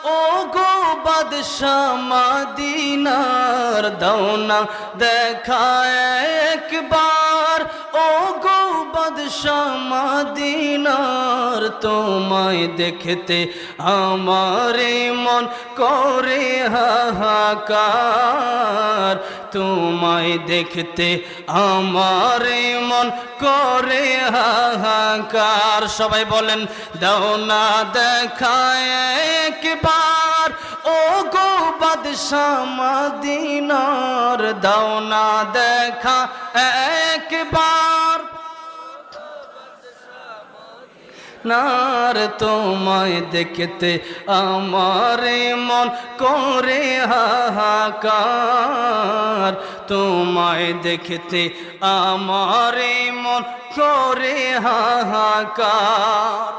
ও গো বাদশাহ মদিনার দাও না দেখা একবার ও গো বাদশাহ মদিনার তোমায় দেখতে আমারে মন করে হাহাকার তোমায় দেখতে আমারে মন করে হাহাকার সবাই বলেন দাও না দেখা একবার ও গো বাদশাহ মদিনার দাও না দেখা একবার নার তোমায় দেখতে আমারে মন করে হাহাকার তোমায় দেখতে আমারে মন করে হাহাকার